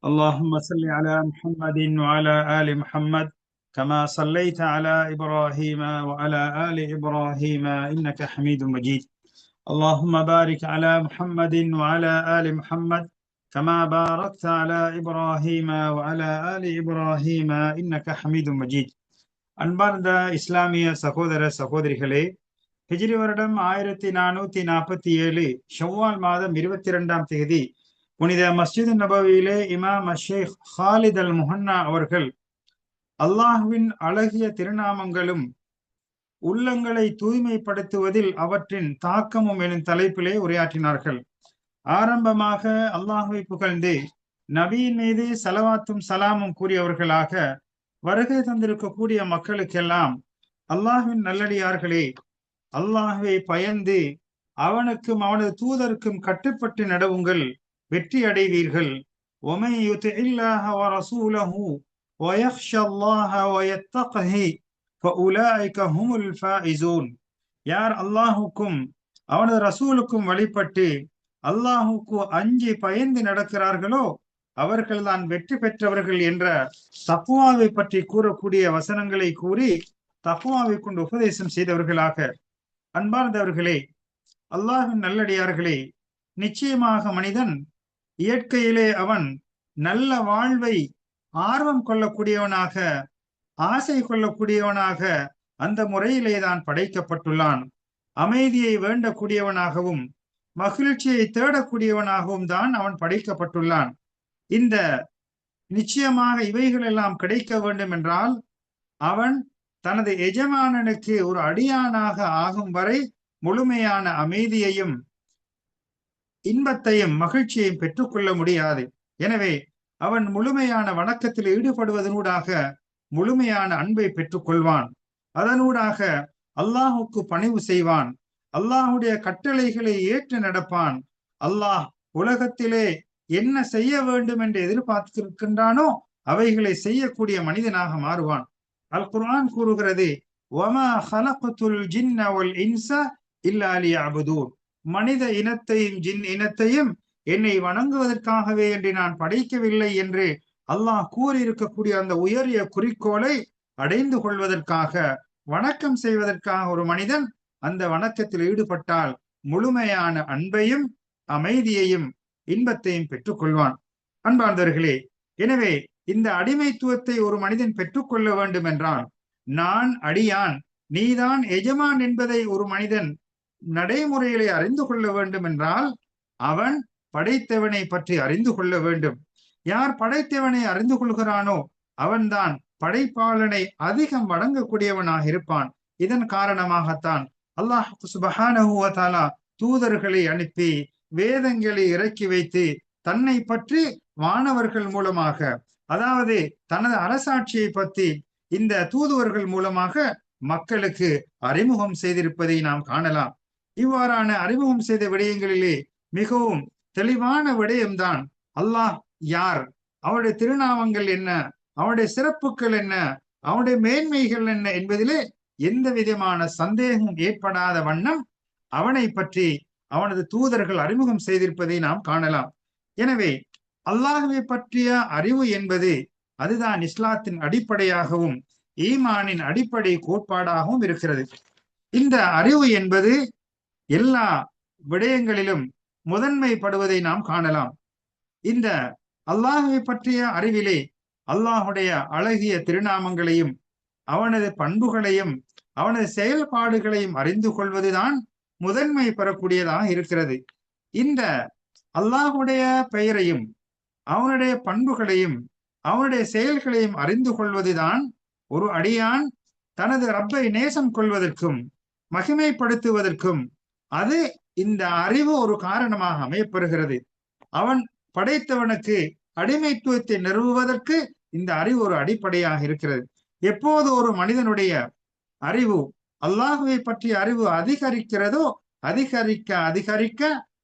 اللهم صل على محمد وعلى آل محمد كما صليت على إبراهيم وعلى آل إبراهيم إنك حميد مجيد. اللهم بارك على محمد وعلى آل محمد كما باركت على إبراهيم وعلى آل إبراهيم إنك حميد مجيد. அன்பார்ந்த இஸ்லாமிய சகோதர சகோதரிகளே, ஹிஜ்ரி வருடம் 1447 ஷவ்வால் மாதம் 22ஆம் தேதி புனித மஸ்ஜித் நபவியிலே இமாம் ஷேக் ஹாலித் அல் முஹன்னா அவர்கள் அல்லாஹ்வின் அழகிய திருநாமங்களும் உள்ளங்களை தூய்மைப்படுத்துவதில் அவற்றின் தாக்கமும் எனும் தலைப்பிலே உரையாற்றினார்கள். ஆரம்பமாக அல்லாஹ்வை புகழ்ந்து நபியின் மீது ஸலவாத்தும் சலாமும் கூறியவர்களாக வருகை தந்திருக்கக்கூடிய மக்களுக்கெல்லாம், அல்லாஹ்வின் நல்லடியார்களே, அல்லாஹ்வை பயந்து அவனுக்கும் அவனது தூதருக்கும் கட்டுப்பட்டு நடவுங்கள், வெற்றி அடைவீர்கள். وَمَن يُطِعِ اللَّهَ وَرَسُولَهُ وَيَخْشَ اللَّهَ وَيَتَّقْهِ فَأُولَئِكَ هُمُ الْفَائِزُونَ. யார் அல்லாஹுக்கும் அவனது ரசூலுக்கும் வழிபட்டு அல்லாஹுக்கு அஞ்சி பயந்து நடக்கிறார்களோ அவர்கள்தான் வெற்றி பெற்றவர்கள் என்ற தக்வாவை பற்றி கூறக்கூடிய வசனங்களை கூறி தக்வாவை கொண்டு உபதேசம் செய்தவர்களாக, அன்பார்ந்தவர்களே, அல்லாஹ்வின் நல்லடியார்களே, நிச்சயமாக மனிதன் இயற்கையிலே அவன் நல்ல வாழ்வை ஆர்வம் கொள்ளக்கூடியவனாக, ஆசை கொள்ளக்கூடியவனாக அந்த முறையிலே தான் படைக்கப்பட்டுள்ளான். அமைதியை வேண்டக்கூடியவனாகவும் மகிழ்ச்சியை தேடக்கூடியவனாகவும் தான் அவன் படைக்கப்பட்டுள்ளான். இந்த நிச்சயமாக இவைகள் எல்லாம் கிடைக்க வேண்டும் என்றால் அவன் தனது எஜமானனுக்கு ஒரு அடியானாக ஆகும் வரை முழுமையான அமைதியையும் இன்பத்தையும் மகிழ்ச்சியையும் பெற்றுக்கொள்ள முடியாது. எனவே அவன் முழுமையான வணக்கத்தில் ஈடுபடுவதனூடாக முழுமையான அன்பை பெற்றுக்கொள்வான். அதனூடாக அல்லாஹுக்கு பணிவு செய்வான், அல்லாஹுடைய கட்டளைகளை ஏற்று நடப்பான். அல்லாஹ் உலகத்திலே என்ன செய்ய வேண்டும் என்று எதிர்பார்த்திருக்கின்றானோ அவைகளை செய்யக்கூடிய மனிதனாக மாறுவான். அல் குர்ஆன் கூறுகிறது, வமா ஹலக்துல் ஜின்ன வல் இன்ஸ இல்லா லியஅபுதூன். மனித இனத்தையும் ஜின் இனத்தையும் என்னை வணங்குவதற்காகவே என்று நான் படைக்கவில்லை என்று அல்லாஹ் கூறியிருக்கக்கூடிய அந்த உயரிய குறிக்கோளை அடைந்து கொள்வதற்காக, வணக்கம் செய்வதற்காக ஒரு மனிதன் அந்த வணக்கத்தில் ஈடுபட்டால் முழுமையான அன்பையும் அமைதியையும் இன்பத்தையும் பெற்றுக்கொள்வான். அன்பார்ந்தவர்களே, எனவே இந்த அடிமைத்துவத்தை ஒரு மனிதன் பெற்றுக்கொள்ள வேண்டும் என்றால், நான் அடியான் நீதான் எஜமான் என்பதை ஒரு மனிதன் நடைமுறையிலே அறிந்து கொள்ள வேண்டும் என்றால் அவன் படைத்தவனை பற்றி அறிந்து கொள்ள வேண்டும். யார் படைத்தவனை அறிந்து கொள்கிறானோ அவன்தான் படைப்பாளனை அதிகம் வணங்கக்கூடியவனாக இருப்பான். இதன் காரணமாகத்தான் அல்லாஹ் சுப்ஹானஹு வ தஆலா தூதர்களை அனுப்பி வேதங்களை இறக்கி வைத்து தன்னை பற்றி வானவர்கள் மூலமாக, அதாவது தனது அரசாட்சியை பற்றி இந்த தூதுவர்கள் மூலமாக மக்களுக்கு அறிமுகம் செய்திருப்பதை நாம் காணலாம். இவ்வாறான அறிமுகம் செய்த விடயங்களிலே மிகவும் தெளிவான விடயம்தான் அல்லாஹ் யார், அவருடைய திருநாமங்கள் என்ன, அவனுடைய சிறப்புகள் என்ன, அவனுடைய மேன்மைகள் என்ன என்பதிலே எந்த விதமான சந்தேகம் ஏற்படாத வண்ணம் அவனை பற்றி அவனது தூதர்கள் அறிமுகம் செய்திருப்பதை நாம் காணலாம். எனவே அல்லாஹ்வை பற்றிய அறிவு என்பது அதுதான் இஸ்லாத்தின் அடிப்படையாகவும் ஈமானின் அடிப்படை கோட்பாடாகவும் இருக்கிறது. இந்த அறிவு என்பது எல்லா விடயங்களிலும் முதன்மைப்படுவதை நாம் காணலாம். இந்த அல்லாஹ்வை பற்றிய அறிவிலே அல்லாஹுடைய அழகிய திருநாமங்களையும் அவனது பண்புகளையும் அவனது செயல்பாடுகளையும் அறிந்து கொள்வதுதான் முதன்மை பெறக்கூடியதாக இருக்கிறது. இந்த அல்லாஹுடைய பெயரையும் அவனுடைய பண்புகளையும் அவனுடைய செயல்களையும் அறிந்து கொள்வதுதான் ஒரு அடியான் தனது ரப்பை நேசம் கொள்வதற்கும் மகிமைப்படுத்துவதற்கும் அது இந்த அறிவு ஒரு காரணமாக அமையப்பெறுகிறது. அவன் படைத்தவனுக்கு அடிமைத்துவத்தை நிறுவுவதற்கு இந்த அறிவு ஒரு அடிப்படையாக இருக்கிறது. எப்போது ஒரு மனிதனுடைய அறிவு அல்லாஹுவை பற்றிய அறிவு அதிகரிக்கிறதோ அதிகரிக்க அதிகரிக்க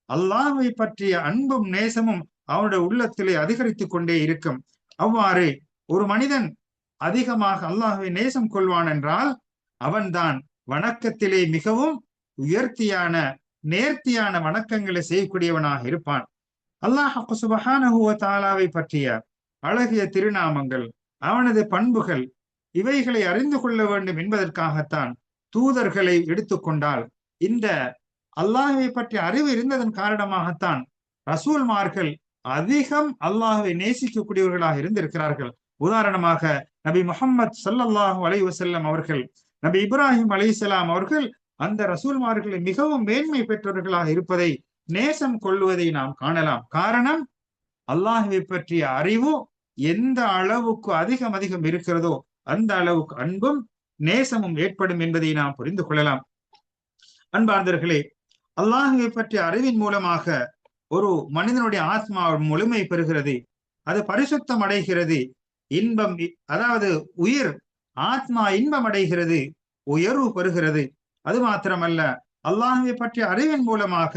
அல்லாஹுவை பற்றிய அன்பும் நேசமும் அவனுடைய உள்ளத்திலே அதிகரித்துக் கொண்டே இருக்கும். அவ்வாறு ஒரு மனிதன் அதிகமாக அல்லாஹுவை நேசம் கொள்வான் என்றால் அவன்தான் வணக்கத்திலே மிகவும் உயர்த்தியான நேர்த்தியான வணக்கங்களை செய்யக்கூடியவனாக இருப்பான். அல்லாஹ் சுப்ஹானஹு வ தஆலாவை பற்றிய அழகிய திருநாமங்கள், அவனது பண்புகள், இவைகளை அறிந்து கொள்ள வேண்டும் என்பதற்காகத்தான் தூதர்களை எடுத்துக்கொண்டால், இந்த அல்லாஹ்வை பற்றிய அறிவு இருந்ததன் காரணமாகத்தான் ரசூல்மார்கள் அதிகம் அல்லாஹ்வை நேசிக்கக்கூடியவர்களாக இருந்திருக்கிறார்கள். உதாரணமாக நபி முஹம்மது ஸல்லல்லாஹு அலைஹி வஸல்லம் அவர்கள், நபி இப்ராஹிம் அலைஹிஸ்ஸலாம் அவர்கள் அந்த ரசூல்மார்களை மிகவும் மேன்மை பெற்றவர்களாக இருப்பதை, நேசம் கொள்வதை நாம் காணலாம். காரணம், அல்லாஹ்வை பற்றிய அறிவு எந்த அளவுக்கு அதிகம் அதிகம் இருக்கிறதோ அந்த அளவுக்கு அன்பும் நேசமும் ஏற்படும் என்பதை நாம் புரிந்து கொள்ளலாம். அன்பார்ந்தவர்களே, அல்லாஹ்வை பற்றிய அறிவின் மூலமாக ஒரு மனிதனுடைய ஆத்மா முழுமை பெறுகிறது, அது பரிசுத்தம் அடைகிறது, இன்பம், அதாவது உயிர் ஆத்மா இன்பம் அடைகிறது, உயர்வு பெறுகிறது. அது மாத்திரமல்ல, அல்லாஹ்வை பற்றிய அறிவின் மூலமாக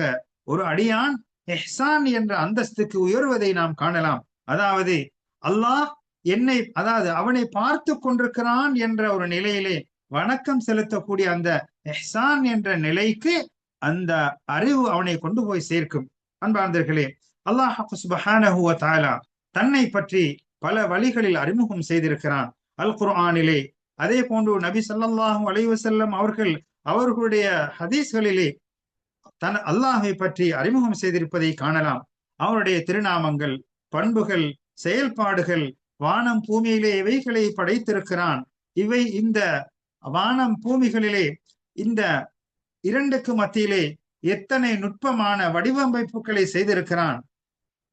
ஒரு அடியான் இஹ்சான் என்ற அந்தஸ்துக்கு உயர்வதை நாம் காணலாம். அதாவது அல்லாஹ் என்னை, அதாவது அவனை பார்த்து கொண்டிருக்கிறான் என்ற ஒரு நிலையிலே வணக்கம் செலுத்தக்கூடிய அந்த இஹ்சான் என்ற நிலைக்கு அந்த அறிவு அவனை கொண்டு போய் சேர்க்கும். அன்பார்ந்தர்களே, அல்லாஹ் சுப்ஹானஹு வ தஆலா தன்னை பற்றி பல வழிகளில் அறிமுகம் செய்திருக்கிறான் அல் குர்ஆனிலே. அதே போன்று நபி ஸல்லல்லாஹு அலைஹி வஸல்லம் அவர்கள் அவர்களுடைய ஹதீஸ்களிலே அல்லாஹை பற்றி அறிமுகம் செய்திருப்பதை காணலாம். அவருடைய திருநாமங்கள், பண்புகள், செயல்பாடுகள், வானம் பூமியிலே இவைகளை படைத்திருக்கிறான், இவை இந்த வானம் பூமிகளிலே இந்த இரண்டுக்கு மத்தியிலே எத்தனை நுட்பமான வடிவமைப்புகளை செய்திருக்கிறான்,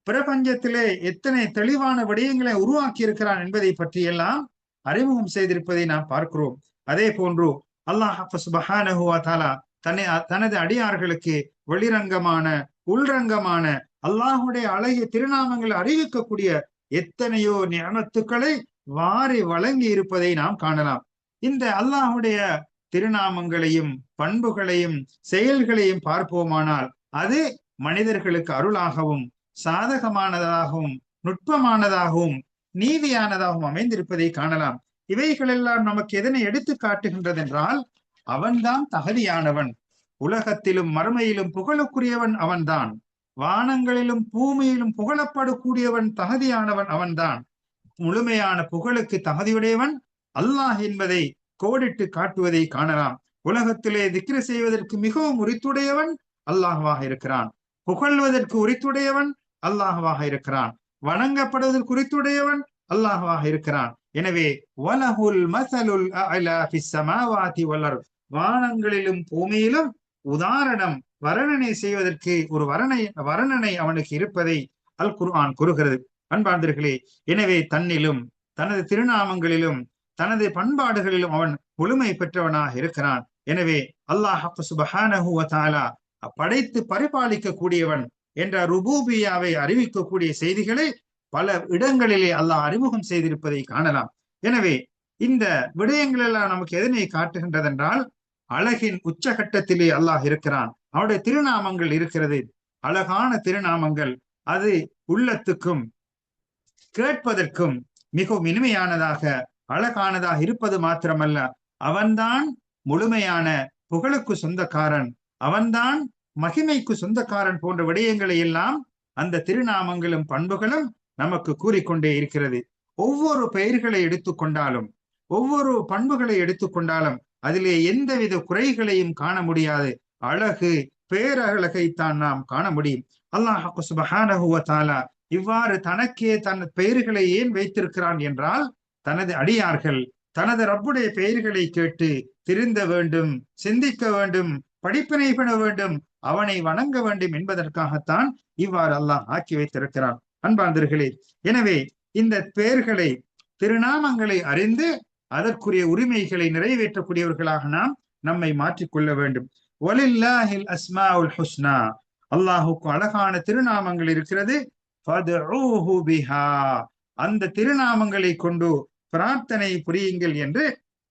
பிரபஞ்சத்திலே எத்தனை தெளிவான விடயங்களை உருவாக்கி இருக்கிறான் என்பதை பற்றியெல்லாம் அறிமுகம் செய்திருப்பதை நாம் பார்க்கிறோம். அதே போன்று அல்லாஹ் சுப்ஹானஹு வ தஆலா தனது அடியார்களுக்கு வெளிரங்கமான உள்ரங்கமான அல்லாஹுடைய அழகிய திருநாமங்களை அறிவிக்கக்கூடிய எத்தனையோ நிஅமத்துக்களை வாரி வழங்கி இருப்பதை நாம் காணலாம். இந்த அல்லாஹுடைய திருநாமங்களையும் பண்புகளையும் செயல்களையும் பார்ப்போமானால் அது மனிதர்களுக்கு அருளாகவும் சாதகமானதாகவும் நுட்பமானதாகவும் நீதியானதாகவும் அமைந்திருப்பதை காணலாம். இவைகளெல்லாம் நமக்கு எதனை எடுத்து காட்டுகின்றது என்றால், அவன்தான் தகுதியானவன், உலகத்திலும் மறுமையிலும் புகழுக்குரியவன் அவன்தான், வானங்களிலும் பூமியிலும் புகழப்படக்கூடியவன் தகுதியானவன் அவன்தான், முழுமையான புகழுக்கு தகுதியுடையவன் அல்லாஹ் என்பதை கோடிட்டு காட்டுவதை காணலாம். உலகத்திலே திக்ரு செய்வதற்கு மிகவும் உரித்துடையவன் அல்லாஹ்வாக இருக்கிறான், புகழ்வதற்கு உரித்துடையவன் அல்லாஹ்வாக இருக்கிறான், வணங்கப்படுவதற்கு உரித்துடையவன் அல்லாஹ்வாக இருக்கிறான். எனவே வலஹுல் மஸலுல் அஅலா ஃபிஸ் ஸமாவாதி வல் அர்த், வானங்களிலும் பூமியிலும் உதாரணம் வர்ணனை செய்வதற்கு ஒரு வர்ணனை அவனுக்கு இருப்பதை அல் குர்ஆன் கூறுகிறது. அன்பார்ந்தவர்களே, எனவே தன்னிலும் தனது திருநாமங்களிலும் தனது பண்பாடுகளிலும் அவன் முழுமை பெற்றவனாக இருக்கிறான். எனவே அல்லாஹ் சுப்ஹானஹு வ தஆலா படைத்து பரிபாலிக்க கூடியவன் என்ற ருபூபியாவை அறிவிக்கக்கூடிய செய்திகளை பல இடங்களிலே அல்லாஹ் அறிமுகம் செய்திருப்பதை காணலாம். எனவே இந்த விடயங்கள் எல்லாம் நமக்கு எதனை காட்டுகின்றது என்றால், அழகின் உச்சகட்டத்திலே அல்லாஹ் இருக்கிறான், அவனுடைய திருநாமங்கள் இருக்கிறது, அழகான திருநாமங்கள். அது உள்ளத்துக்கும் கேட்பதற்கும் மிகவும் இனிமையானதாக அழகானதாக இருப்பது மாத்திரமல்ல, அவன்தான் முழுமையான புகழுக்கு சொந்தக்காரன், அவன்தான் மகிமைக்கு சொந்தக்காரன் போன்ற விடயங்களை எல்லாம் அந்த திருநாமங்களும் பண்புகளும் நமக்கு கூறிக்கொண்டே இருக்கிறது. ஒவ்வொரு பெயர்களை எடுத்துக்கொண்டாலும் ஒவ்வொரு பண்புகளை எடுத்துக்கொண்டாலும் அதிலே எந்தவித குறைகளையும் காண முடியாது. அழகு பேரழகைத்தான் நாம் காண முடியும். அல்லாஹ் சுப்ஹானஹு வ தஆலா இவ்வாறு தனக்கே தன் பெயர்களை ஏன் வைத்திருக்கிறான் என்றால், தனது அடியார்கள் தனது ரப்புடைய பெயர்களை கேட்டு திருந்த வேண்டும், சிந்திக்க வேண்டும், படிப்பினை பெற வேண்டும், அவனை வணங்க வேண்டும் என்பதற்காகத்தான் இவ்வாறு அல்லாஹ் ஆக்கி வைத்திருக்கிறான். அன்பார்ந்தவர்களே, எனவே இந்த பெயர்களை திருநாமங்களை அறிந்து அதற்குரிய உரிமைகளை நிறைவேற்றக்கூடியவர்களாக நாம் நம்மை மாற்றிக்கொள்ள வேண்டும். வலில்லாஹில் அஸ்மாஉல் ஹுஸ்னா, அல்லாஹுக்கு அழகான திருநாமங்கள் இருக்கிறது. ஃபதுஊஹு பிஹா, அந்த திருநாமங்களை கொண்டு பிரார்த்தனை புரியுங்கள் என்று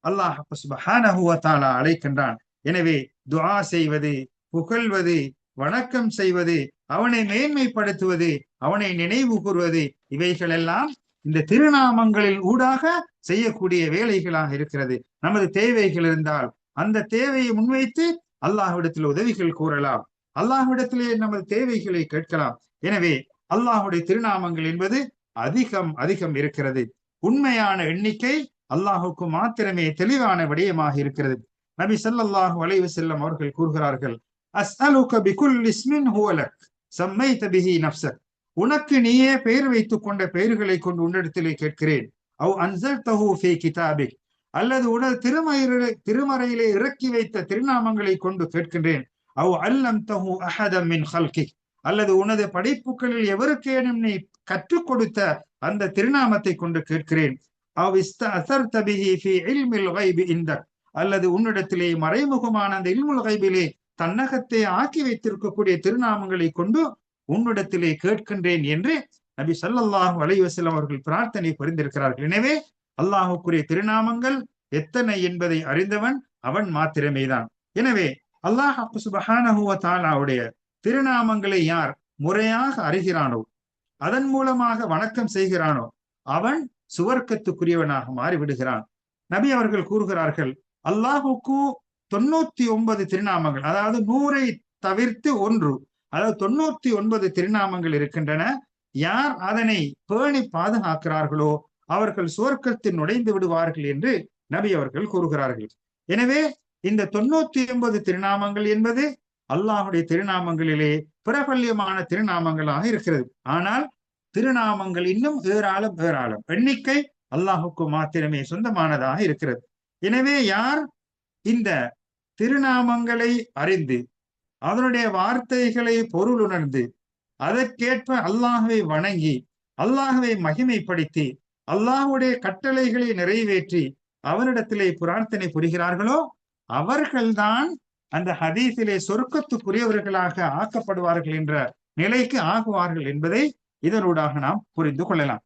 அல்லாஹ் சுப்ஹானஹு வ தஆலா அழைக்கின்றான். எனவே துஆ செய்வது, புகழ்வது, வணக்கம் செய்வது, அவனை மேன்மைப்படுத்துவது, அவனை நினைவு கூறுவது, இவைகளெல்லாம் இந்த திருநாமங்களில் ஊடாக செய்யக்கூடிய வேலைகளாக இருக்கிறது. நமது தேவைகள் இருந்தால் அந்த தேவையை முன்வைத்து அல்லாஹ்விடத்தில் உதவிகள் கூறலாம், அல்லாஹ்விடத்திலே நமது தேவைகளை கேட்கலாம். எனவே அல்லாஹுடைய திருநாமங்கள் என்பது அதிகம் அதிகம் இருக்கிறது. உண்மையான எண்ணிக்கை அல்லாஹுக்கு மாத்திரமே தெளிவான விடயமாக இருக்கிறது. நபி ஸல்லல்லாஹு அலைஹி வஸல்லம் அவர்கள் கூறுகிறார்கள், அஸ்அலுக பிகுல்லி இஸ்மின் ஹுவ லக் சம்மைத பிஹி நஃப்ஸக், உனக்கு நீயே பெயர் வைத்துக் கொண்ட பெயர்களை கொண்டு உன்னிடத்திலே கேட்கிறேன். அவ் அன்ஸல்தஹு ஃபீ கிதாபிக், அல்லது உனது திருமறையிலே இறக்கி வைத்த திருநாமங்களை கொண்டு கேட்கின்றேன். அவ் அல்லம்தஹு அஹதம் மின் ஹல்கிக், அல்லது உனது படைப்புகளில் எவருக்கேனும் நீ கற்றுக் கொடுத்த அந்த திருநாமத்தை கொண்டு கேட்கிறேன். அவ் இஸ்தஅஸர்த பிஹி ஃபீ இல்மில் கைபி இந்தக், அல்லது உன்னிடத்திலே மறைமுகமான அந்த இல்முல் கைபிலே தன்னகத்தை ஆக்கி வைத்திருக்கக்கூடிய திருநாமங்களை கொண்டு உன்னிடத்திலே கேட்கின்றேன் என்று நபி ஸல்லல்லாஹு அலைஹி வஸல்லம் அவர்கள் பிரார்த்தனை புரிந்திருக்கிறார்கள். எனவே அல்லாஹுக்குரிய திருநாமங்கள் எத்தனை என்பதை அறிந்தவன் அவன் மாத்திரமே தான். எனவே அல்லாஹ் சுப்ஹானஹு வ தஆலாவுடைய திருநாமங்களை யார் முறையாக அறிகிறானோ, அதன் மூலமாக வணக்கம் செய்கிறானோ, அவன் சுவர்க்கத்துக்குரியவனாக மாறிவிடுகிறான். நபி அவர்கள் கூறுகிறார்கள், அல்லாஹுக்கு 99 திருநாமங்கள், அதாவது 100ஐ தவிர்த்து 1, அதாவது 99 திருநாமங்கள் இருக்கின்றன. யார் அதனை பேணி பாதுகாக்கிறார்களோ அவர்கள் சுவர்க்கத்தில் நுழைந்து விடுவார்கள் என்று நபி அவர்கள் கூறுகிறார்கள். எனவே இந்த 99 திருநாமங்கள் என்பது அல்லாஹுடைய திருநாமங்களிலே பிரபல்யமான திருநாமங்களாக இருக்கிறது. ஆனால் திருநாமங்கள் இன்னும் ஏராளம் ஏராளம், எண்ணிக்கை அல்லாஹுக்கு மாத்திரமே சொந்தமானதாக இருக்கிறது. எனவே யார் இந்த திருநாமங்களை அறிந்து அதனுடைய வார்த்தைகளை பொருள் உணர்ந்து அதற்கேற்ப அல்லாஹுவை வணங்கி அல்லாஹுவை மகிமைப்படுத்தி அல்லாஹுடைய கட்டளைகளை நிறைவேற்றி அவரிடத்திலே பிரார்த்தனை புரிகிறார்களோ அவர்கள்தான் அந்த ஹதீஸிலே சொர்க்கத்துக்குரியவர்களாக ஆக்கப்படுவார்கள் என்ற நிலைக்கு ஆகுவார்கள் என்பதை இதனூடாக நாம் புரிந்து கொள்ளலாம்.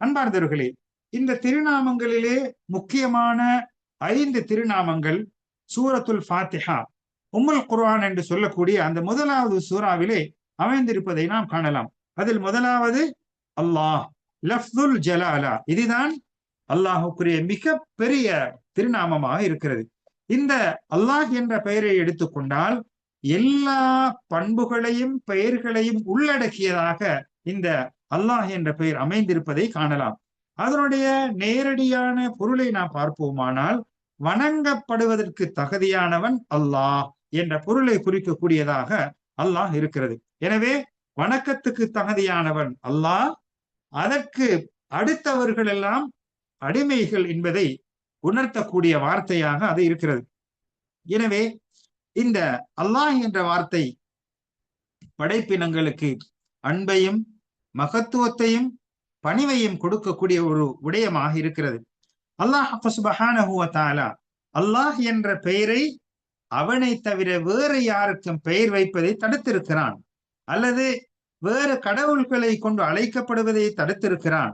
அன்பார்ந்தவர்களே, இந்த திருநாமங்களிலே முக்கியமான 5 திருநாமங்கள் சூரத்துல் ஃபாத்திஹா, உம்முல் குர்ஆன் என்று சொல்லக்கூடிய அந்த முதலாவது சூறாவிலே அமைந்திருப்பதை நாம் காணலாம். அதில் முதலாவது அல்லாஹ், லஃப்துல் ஜலாலா, இதுதான் அல்லாஹுக்குரிய மிக பெரிய திருநாமமாக இருக்கிறது. இந்த அல்லாஹ் என்ற பெயரை எடுத்துக்கொண்டால் எல்லா பண்புகளையும் பெயர்களையும் உள்ளடக்கியதாக இந்த அல்லாஹ் என்ற பெயர் அமைந்திருப்பதை காணலாம். அதனுடைய நேரடியான பொருளை நாம் பார்ப்போமானால் வணங்கப்படுவதற்கு தகுதியானவன் அல்லாஹ் என்ற பொருளை குறிக்கக்கூடியதாக அல்லாஹ் இருக்கிறது. எனவே வணக்கத்துக்கு தகுதியானவன் அல்லாஹ், அதற்கு அடுத்தவர்கள் எல்லாம் அடிமைகள் என்பதை உணர்த்தக்கூடிய வார்த்தையாக அது இருக்கிறது. எனவே இந்த அல்லாஹ் என்ற வார்த்தை படைப்பினங்களுக்கு அன்பையும் மகத்துவத்தையும் பணிவையும் கொடுக்கக்கூடிய ஒரு விடயமாக இருக்கிறது. அல்லாஹ் சுப்ஹானஹு வ தஆலா அல்லாஹ் என்ற பெயரை அவனை தவிர வேறு யாருக்கும் பெயர் வைப்பதை தடுத்திருக்கிறான், அல்லது வேறு கடவுள்களை கொண்டு அழைக்கப்படுவதை தடுத்திருக்கிறான்,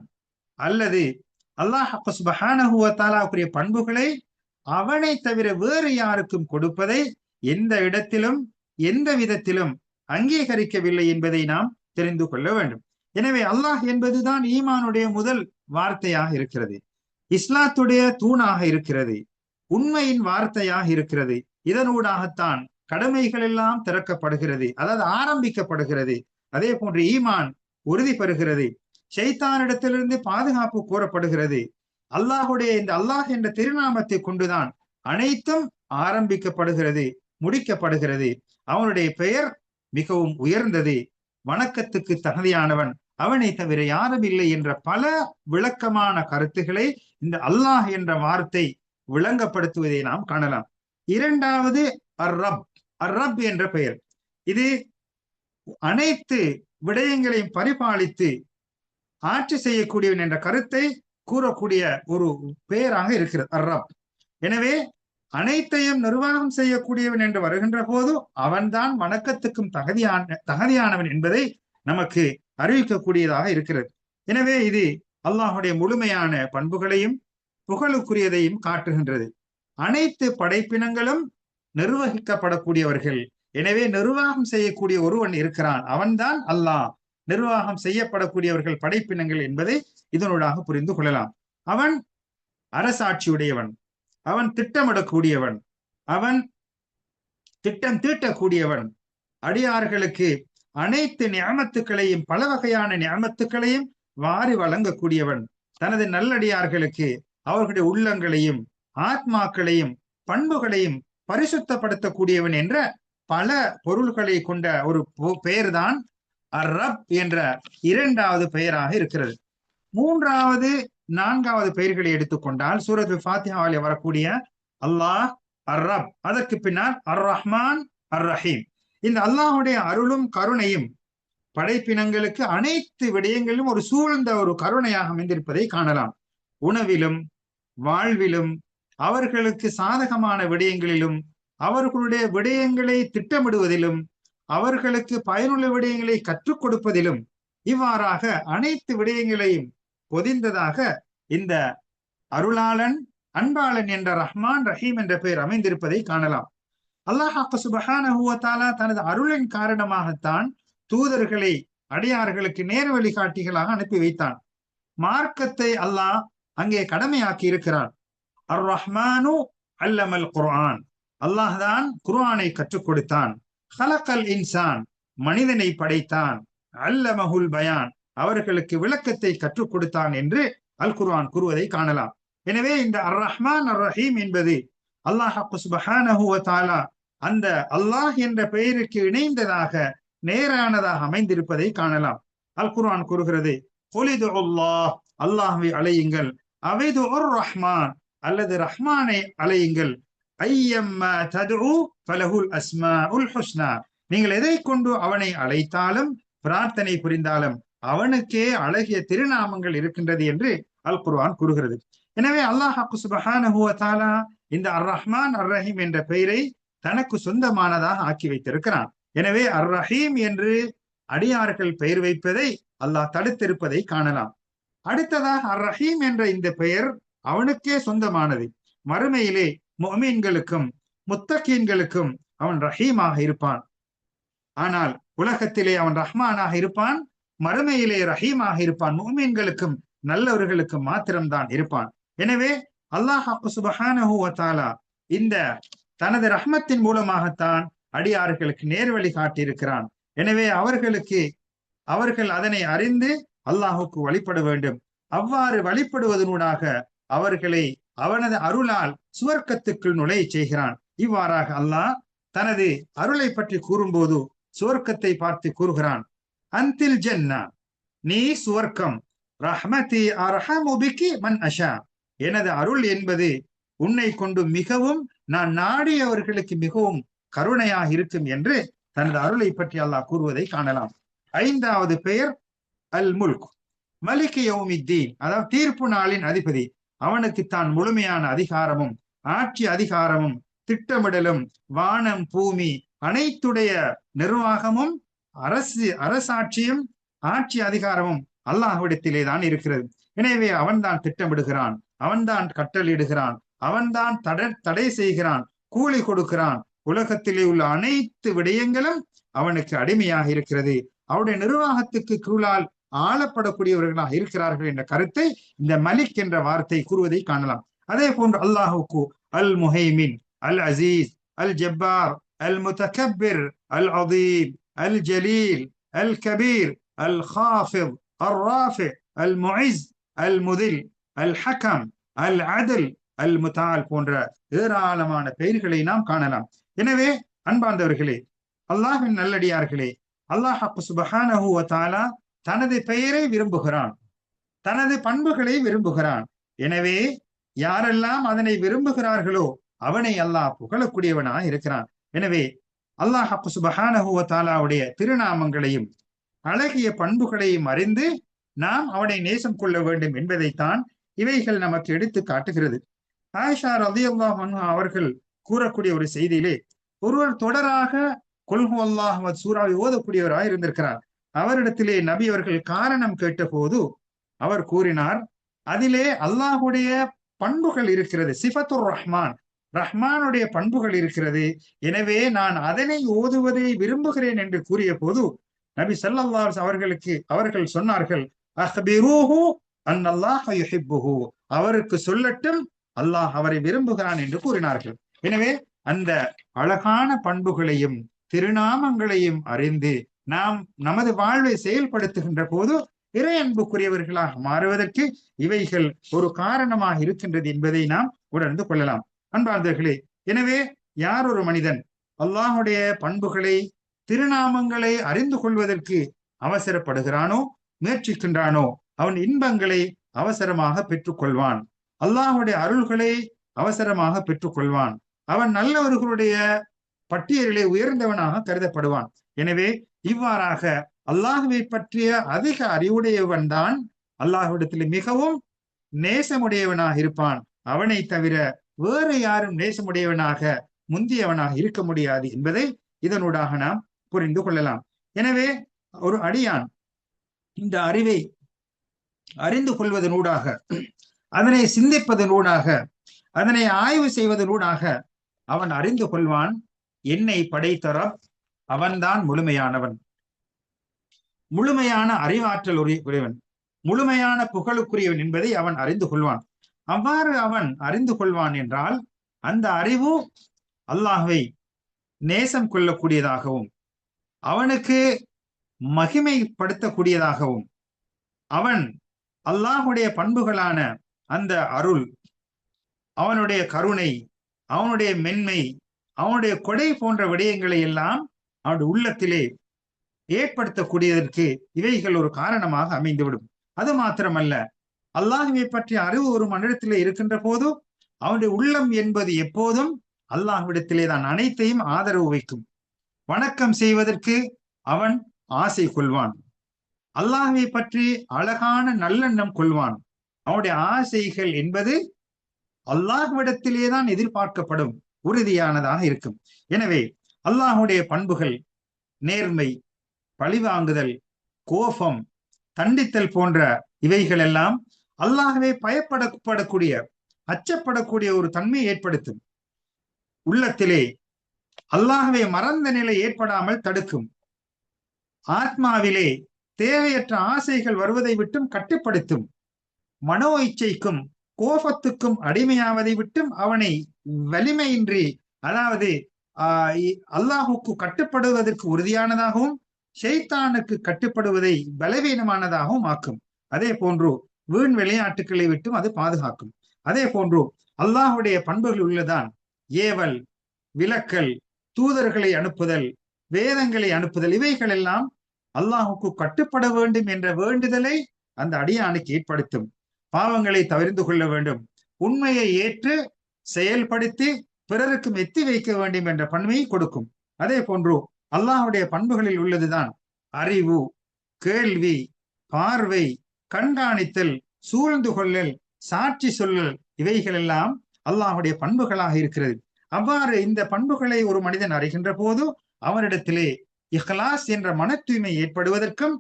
அல்லது அல்லாஹ் சுப்ஹானஹு வ தஆலாவுடைய பண்புகளை அவனை தவிர வேறு யாருக்கும் கொடுப்பதை எந்த இடத்திலும் எந்த விதத்திலும் அங்கீகரிக்கவில்லை என்பதை நாம் தெரிந்து கொள்ள வேண்டும். எனவே அல்லாஹ் என்பதுதான் ஈமானுடைய முதல் வார்த்தையாக இருக்கிறது, இஸ்லாத்துடைய தூணாக இருக்கிறது, உண்மையின் வார்த்தையாக இருக்கிறது. இதனூடாகத்தான் கடமைகள் எல்லாம் திறக்கப்படுகிறது, அதாவது ஆரம்பிக்கப்படுகிறது. அதே போன்று ஈமான் உறுதி பெறுகிறது, ஷைத்தானிடத்திலிருந்து பாதுகாப்பு கோரப்படுகிறது. அல்லாஹுடைய இந்த அல்லாஹ் என்ற திருநாமத்தை கொண்டுதான் அனைத்தும் ஆரம்பிக்கப்படுகிறது, முடிக்கப்படுகிறது. அவனுடைய பெயர் மிகவும் உயர்ந்தது, வணக்கத்துக்கு தகுதியானவன், அவனை தவிர யாரும் இல்லை என்ற பல விளக்கமான கருத்துக்களை இந்த அல்லாஹ் என்ற வார்த்தை விளங்கப்படுத்துவதை நாம் காணலாம். இரண்டாவது அர்-ரப், அர்-ரப் என்ற பெயர், இது அனைத்து விடயங்களையும் பரிபாலித்து ஆட்சி செய்யக்கூடியவன் என்ற கருத்தை கூறக்கூடிய ஒரு பெயராக இருக்கிறது அர்-ரப். எனவே அனைத்தையும் நிர்வாகம் செய்யக்கூடியவன் என்று வருகின்ற போது அவன்தான் வணக்கத்துக்கும் தகுதியானவன் என்பதை நமக்கு அறிவிக்கக்கூடியதாக இருக்கிறது. எனவே இது அல்லாஹுடைய முழுமையான பண்புகளையும் புகழுக்குரியதையும் காட்டுகின்றது. அனைத்து படைப்பினங்களும் நிர்வகிக்கப்படக்கூடியவர்கள், எனவே நிர்வாகம் செய்யக்கூடிய ஒருவன் இருக்கிறான், அவன்தான் அல்லாஹ். நிர்வாகம் செய்யப்படக்கூடியவர்கள் படைப்பினங்கள் என்பதை இதனூடாக புரிந்து கொள்ளலாம். அவன் அரசாட்சியுடையவன், அவன் திட்டமிடக்கூடியவன், அவன் திட்டம் தீட்டக்கூடியவன், அடியார்களுக்கு அனைத்து நியமத்துக்களையும் பல வகையான நியமத்துக்களையும் வாரி வழங்கக்கூடியவன். தனது நல்லடியார்களுக்கு அவர்களுடைய உள்ளங்களையும் ஆத்மாக்களையும் பண்புகளையும் பரிசுத்தப்படுத்தக்கூடியவன் என்ற பல பொருள்களை கொண்ட ஒரு பெயர்தான் அர்-ரப் என்ற இரண்டாவது பெயராக இருக்கிறது. மூன்றாவது நான்காவது பெயர்களை எடுத்துக்கொண்டால் சூரத்துல் ஃபாத்திஹாவிலே வரக்கூடிய அல்லாஹ் அர்-ரப், அதற்கு பின்னால் அர்-ரஹ்மான் அர்-ரஹீம். இந்த அல்லாஹுடைய அருளும் கருணையும் படைப்பினங்களுக்கு அனைத்து விடயங்களிலும் ஒரு சூழ்ந்த ஒரு கருணையாக அமைந்திருப்பதை காணலாம். உணவிலும் வாழ்விலும் அவர்களுக்கு சாதகமான விடயங்களிலும் அவர்களுடைய விடயங்களை திட்டமிடுவதிலும் அவர்களுக்கு பயனுள்ள விடயங்களை கற்றுக் கொடுப்பதிலும் இவ்வாறாக அனைத்து விடயங்களையும் பொதிந்ததாக இந்த அருளாளன் அன்பாளன் என்ற ரஹ்மான் ரஹீம் என்ற பெயர் அமைந்திருப்பதை காணலாம். அல்லாஹ் சுப்ஹானஹு வ தஆலா தனது அருளின் காரணமாகத்தான் தூதர்களை அடியார்களுக்கு நேர் வழிகாட்டிகளாக அனுப்பி வைத்தான். மார்க்கத்தை அல்லாஹ் அங்கே கடமையாக்கி இருக்கிறான். அர் ரஹ்மானு அல்லமல் குர்ஆன், அல்லாஹ் தான் குர்ஆனை கற்றுக் கொடுத்தான். ஹலக்கல் இன்சான், மனிதனை படைத்தான். அல்லமஹுல் பயான், அவர்களுக்கு விளக்கத்தை கற்றுக் கொடுத்தான் என்று அல் குர்ஆன் கூறுவதை காணலாம். எனவே இந்த அர் ரஹ்மான் அர் ரஹீம் என்பது அல்லாஹ் சுப்ஹானஹு வ தஆலா அந்த அல்லாஹ் என்ற பெயருக்கு இணைந்ததாக நேரானதாக அமைந்திருப்பதை காணலாம். அல் குர்ஆன் கூறுகிறது, குலிது அல்லாஹ், அல்லாஹ்வை அழையுங்கள், அவிது அர் ரஹ்மான், அல்லது ரஹ்மானை அழையுங்கள், ஐயம்மா ததுஉ ஃபலஹுல் அஸ்மாஉல் ஹுஸ்னா, நீங்கள் எதை கொண்டு அவனை அழைத்தாலும் பிரார்த்தனை புரிந்தாலும் அவனுக்கே அழகிய திருநாமங்கள் இருக்கின்றது என்று அல் குர்ஆன் கூறுகிறது. எனவே அல்லாஹ் சுப்ஹானஹு வ தஆலா இந்த அர் ரஹ்மான் அர் ரஹீம் என்ற பெயரை தனக்கு சொந்தமானதாக ஆக்கி வைத்திருக்கிறான். எனவே அர் ரஹீம் என்று அடியார்கள் பெயர் வைப்பதை அல்லாஹ் தடுத்திருப்பதை காணலாம். அடுத்ததாக அர் ரஹீம் என்ற இந்த பெயர் அவனுக்கே சொந்தமானது. மறுமையிலே முஃமின்களுக்கும் முத்தகீன்களுக்கும் அவன் ரஹீமாக இருப்பான். ஆனால் உலகத்திலே அவன் ரஹ்மானாக இருப்பான், மறுமையிலே ரஹீமாக இருப்பான். முஃமின்களுக்கும் நல்லவர்களுக்கும் மாத்திரம்தான் இருப்பான். எனவே அல்லாஹ் சுப்ஹானஹு வ தஆலா இந்த தனது ரஹ்மத்தின் மூலமாகத்தான் அடியார்களுக்கு நேர்வழி காட்டியிருக்கிறான். எனவே அவர்கள் அதனை அறிந்து அல்லாஹுக்கு வழிபட வேண்டும். அவ்வாறு வழிபடுவதனூடாக அவர்களை அவனது அருளால் சுவர்க்கத்துக்குள் நுழைய செய்கிறான். இவ்வாறாக அல்லாஹ் தனது அருளை பற்றி கூறும்போது சுவர்க்கத்தை பார்த்து கூறுகிறான், அன்தில் ஜன்னா, நீ சுவர்க்கம், ரஹ்மதி அர்ஹமு பிகி மன் அஷா, எனது அருள் என்பது உன்னை கொண்டு மிகவும் நான் நாடியவர்களுக்கு மிகவும் கருணையாக இருக்கும் என்று தனது அருளை பற்றி அல்லாஹ் கூறுவதை காணலாம். ஐந்தாவது பெயர் அல் முல்க், மலிக் யௌமித்தீன், அதாவது தீர்ப்பு நாளின் அதிபதி. அவனுக்கு தான் முழுமையான அதிகாரமும் ஆட்சி அதிகாரமும் திட்டமிடலும் வானம் பூமி அனைத்துடைய நிர்வாகமும் அரசாட்சியும் ஆட்சி அதிகாரமும் அல்லாஹ்விடத்திலே தான் இருக்கிறது. எனவே அவன்தான் திட்டமிடுகிறான், அவன்தான் கட்டளையிடுகிறான், அவன்தான் தடை செய்கிறான், கூலி கொடுக்கிறான். உலகத்திலே உள்ள அனைத்து விடயங்களும் அவனுக்கு அடிமையாக இருக்கிறது. அவருடைய நிர்வாகத்துக்கு கீழால் ஆளப்படக்கூடியவர்களாக இருக்கிறார்கள் என்ற கருத்தை இந்த மலிக் என்ற வார்த்தை கூறுவதை காணலாம். அதே போன்று அல்லாஹுக்கு அல் முஹைமின், அல் அசீஸ், அல் ஜப்பார், அல் முதகப்பிர், அல் அதீம், அல் ஜலீல், அல் கபீர், அல் காஃபித், அல் ராஃபி, அல் முஇஸ், அல் முதில், அல் ஹக்கம், அல் அத்ல், அல் முதால் போன்ற ஏராளமான பெயர்களை நாம் காணலாம். எனவே அன்பார்ந்தவர்களே, அல்லாஹ்வின் நல்லடியார்களே, அல்லாஹ் சுப்ஹானஹு வ தஆலா தனது பெயரை விரும்புகிறான், தனது பண்புகளை விரும்புகிறான். எனவே யாரெல்லாம் அதனை விரும்புகிறார்களோ அவனை அல்லாஹ் புகழக்கூடியவனாக இருக்கிறான். எனவே அல்லாஹ் சுப்ஹானஹு வ தஆலாவுடைய திருநாமங்களையும் அழகிய பண்புகளையும் அறிந்து நாம் அவனை நேசம் கொள்ள வேண்டும் என்பதைத்தான் இவைகள் நமக்கு எடுத்து காட்டுகிறது. ஆயிஷா ரலியல்லாஹு அன்ஹா அவர்கள் கூறக்கூடிய ஒரு செய்தியிலே, ஒருவர் தொடராக குல் ஹுவல்லாஹ் அஹத் சூராவை ஓதக்கூடியவராக இருந்திருக்கிறார். அவரிடத்திலே நபி அவர்கள் காரணம் கேட்ட போது அவர் கூறினார், அதிலே அல்லாஹுடைய பண்புகள் இருக்கிறது, சிஃபத்துர் ரஹ்மான், ரஹ்மானுடைய பண்புகள் இருக்கிறது, எனவே நான் அதனை ஓதுவதை விரும்புகிறேன் என்று கூறிய போது நபி ஸல்லல்லாஹு அலைஹி அவர்கள் சொன்னார்கள், அஹ்பிரூஹு அன்னல்லாஹ யுஹிப்புஹு, அவருக்கு சொல்லட்டும் அல்லாஹ் அவரை விரும்புகிறான் என்று கூறினார்கள். எனவே அந்த அழகான பண்புகளையும் திருநாமங்களையும் அறிந்து நாம் நமது வாழ்வை செயல்படுத்துகின்ற போது இறை அன்புக்குரியவர்களாக மாறுவதற்கு இவைகள் ஒரு காரணமாக இருக்கின்றது என்பதை நாம் உணர்ந்து கொள்ளலாம். அன்பார்ந்தவர்களே, எனவே யார் ஒரு மனிதன் அல்லாஹுடைய பண்புகளை திருநாமங்களை அறிந்து கொள்வதற்கு அவசரப்படுகிறானோ முயற்சிக்கின்றானோ அவன் இன்பங்களை அவசரமாக பெற்றுக்கொள்வான், அல்லாஹுடைய அருள்களை அவசரமாக பெற்றுக்கொள்வான், அவன் நல்லவர்களுடைய பட்டியலிலே உயர்ந்தவனாக கருதப்படுவான். எனவே இவ்வாறாக அல்லாஹுவை பற்றிய அதிக அறிவுடையவன் தான் அல்லாஹ்விடத்தில் மிகவும் நேசமுடையவனாக இருப்பான். அவனை தவிர வேறு யாரும் நேசமுடையவனாக முந்தியவனாக இருக்க முடியாது என்பதை இதனூடாக நாம் புரிந்து கொள்ளலாம். எனவே ஒரு அடியான் இந்த அறிவை அறிந்து கொள்வதனூடாக, அதனை சிந்திப்பதனூடாக, அதனை ஆய்வு செய்வதனூடாக அவன் அறிந்து கொள்வான், என்னை படைத்த ரப் அவன்தான் முழுமையானவன், முழுமையான அறிவாற்றல் உடையவன், முழுமையான புகழுக்குரியவன் என்பதை அவன் அறிந்து கொள்வான். அவ்வாறு அவன் அறிந்து கொள்வான் என்றால் அந்த அறிவு அல்லாஹ்வை நேசம் கொள்ளக்கூடியதாகவும் அவனுக்கு மகிமைப்படுத்தக்கூடியதாகவும் அவன் அல்லாஹுடைய பண்புகளான அந்த அருள், அவனுடைய கருணை, அவனுடைய மென்மை, அவனுடைய கொடை போன்ற விடயங்களை எல்லாம் அவனுடைய உள்ளத்திலே ஏற்படுத்தக்கூடியதற்கு இவைகள் ஒரு காரணமாக அமைந்துவிடும். அது மாத்திரமல்ல, அல்லாஹுவை பற்றிய அறிவு ஒரு மனிதத்திலே இருக்கின்ற போது அவனுடைய உள்ளம் என்பது எப்போதும் அல்லாஹ்விடத்திலே தான் அனைத்தையும் ஆதரவு வைக்கும். வணக்கம் செய்வதற்கு அவன் ஆசை கொள்வான், அல்லாஹ்வை பற்றி அழகான நல்லெண்ணம் கொள்வான். அவனுடைய ஆசைகள் என்பது அல்லாஹ்விடத்திலே தான் எதிர்பார்க்கப்படும், உறுதியானதாக இருக்கும். எனவே அல்லாஹுடைய பண்புகள் நேர்மை, பழிவாங்குதல், கோபம், தண்டித்தல் போன்ற இவைகள் எல்லாம் அல்லாஹ்வை பயப்படக்கூடிய, அச்சப்படக்கூடிய ஒரு தன்மையை ஏற்படுத்தும். உள்ளத்திலே அல்லாஹ்வை மறந்த நிலை ஏற்படாமல் தடுக்கும். ஆத்மாவிலே தேவையற்ற ஆசைகள் வருவதை விட்டும் கட்டுப்படுத்தும். மனோ இச்சைக்கும் கோபத்துக்கும் அடிமையாவதை விட்டும் அவனை வலிமையின்றி, அதாவது அல்லாஹுக்கு கட்டுப்படுவதற்கு உறுதியானதாகவும் ஷைத்தானுக்கு கட்டுப்படுவதை பலவீனமானதாகவும் ஆக்கும். அதே போன்று வீண் விளையாட்டுக்களை விட்டும் அது பாதுகாக்கும். அதே போன்று அல்லாஹுடைய பண்புகள் உள்ளதான் ஏவல், விலக்கல், தூதர்களை அனுப்புதல், வேதங்களை அனுப்புதல், இவைகள் எல்லாம் அல்லாஹுக்கு கட்டுப்பட வேண்டும் என்ற வேண்டுதலை அந்த அடியானுக்கு ஏற்படுத்தும். பாவங்களை தவிர்த்து கொள்ள வேண்டும், உண்மையை ஏற்று செயல்படுத்தி பிறருக்கு எத்தி வைக்க வேண்டும் என்ற பண்பையை கொடுக்கும். அதே போன்று அல்லாஹுடைய பண்புகளில் உள்ளதுதான் அறிவு, கேள்வி, பார்வை, கண்காணித்தல், சூழ்ந்து கொள்ளல், சாட்சி சொல்லல், இவைகள் எல்லாம் அல்லாஹுடைய பண்புகளாக இருக்கிறது. அவ்வாறு இந்த பண்புகளை ஒரு மனிதன் அறிகின்ற போது அவனிடத்திலே இஹ்லாஸ் என்ற மன தூய்மை ஏற்படுவதற்கும்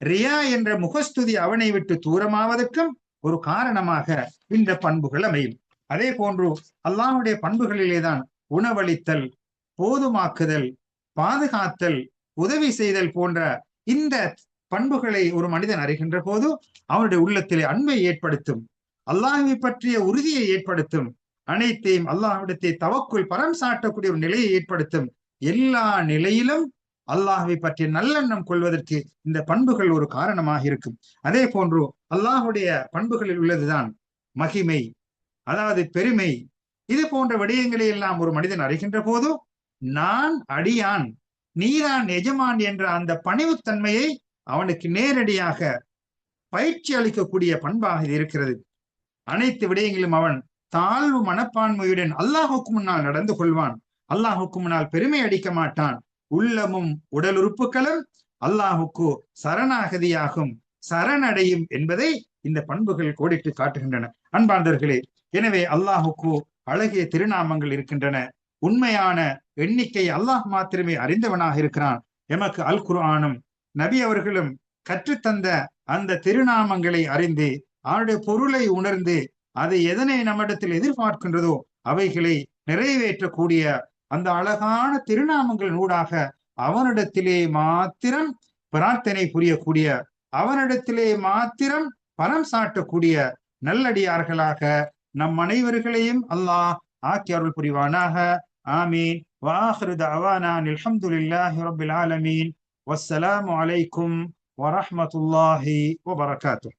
ரியா என்ற முகஸ்துதி அவனை விட்டு தூரமாவதற்கும் ஒரு காரணமாக இந்த பண்புகள் அமையும். அதே போன்று அல்லாஹுடைய பண்புகளிலேதான் உணவளித்தல், போதுமாக்குதல், பாதுகாத்தல், உதவி செய்தல் போன்ற இந்த பண்புகளை ஒரு மனிதன் அறிகின்ற போது அவனுடைய உள்ளத்திலே அன்பை ஏற்படுத்தும், அல்லாஹ்வை பற்றிய உறுதியை ஏற்படுத்தும், அனைத்தையும் அல்லாஹ்விடத்தை தவக்குள் பரம் சாட்டக்கூடிய ஒரு நிலையை ஏற்படுத்தும். எல்லா நிலையிலும் அல்லாஹ்வை பற்றிய நல்லெண்ணம் கொள்வதற்கு இந்த பண்புகள் ஒரு காரணமாக இருக்கும். அதே போன்று அல்லாஹுடைய பண்புகளில் உள்ளதுதான் மகிமை, அதாவது பெருமை. இது போன்ற விடயங்களை எல்லாம் ஒரு மனிதன் அறிகின்ற போது நான் அடியான், நீதான் எஜமான் என்ற அந்த பணிவுத்தன்மையை அவனுக்கு நேரடியாக பயிற்சி அளிக்கக்கூடிய பண்பாக இது இருக்கிறது. அனைத்து விடயங்களும் அவன் தாழ்வு மனப்பான்மையுடன் அல்லாஹுக்கு முன்னால் நடந்து கொள்வான், அல்லாஹுக்கு முன்னால் பெருமை அடிக்க மாட்டான். உள்ளமும் உடல் உறுப்புகளும் அல்லாஹுக்கு சரணாகதியாகும், சரணடையும் என்பதை இந்த பண்புகள் கோடிட்டு காட்டுகின்றன. அன்பார்ந்தவர்களே, எனவே அல்லாஹுக்கு அழகிய திருநாமங்கள் இருக்கின்றன. உண்மையான எண்ணிக்கை அல்லாஹ் மாத்திரமே அறிந்தவனாக இருக்கிறான். எமக்கு அல் குர்ஆனும் நபி அவர்களும் கற்றுத்தந்த அந்த திருநாமங்களை அறிந்து அவருடைய பொருளை உணர்ந்து அதை எதனை நம்மிடத்தில் எதிர்பார்க்கின்றதோ அவைகளை நிறைவேற்றக்கூடிய அந்த அழகான திருநாமங்கள் ஊடாக அவனிடத்திலே மாத்திரம் பிரார்த்தனை புரியக்கூடிய, அவனிடத்திலே மாத்திரம் பரம் சாட்டக்கூடிய நல்லடியார்களாக நம் அனைவர்களையும் அல்லாஹ் ஆக்கி அருள் புரிவானாக. ஆமீன். வாஹிரு தஅவானா அல்ஹம்துலில்லாஹி ரப்பில் ஆலமீன். வஸ்ஸலாமு அலைக்கும் வரஹ்மத்துல்லாஹி வபரகாத்துஹ்.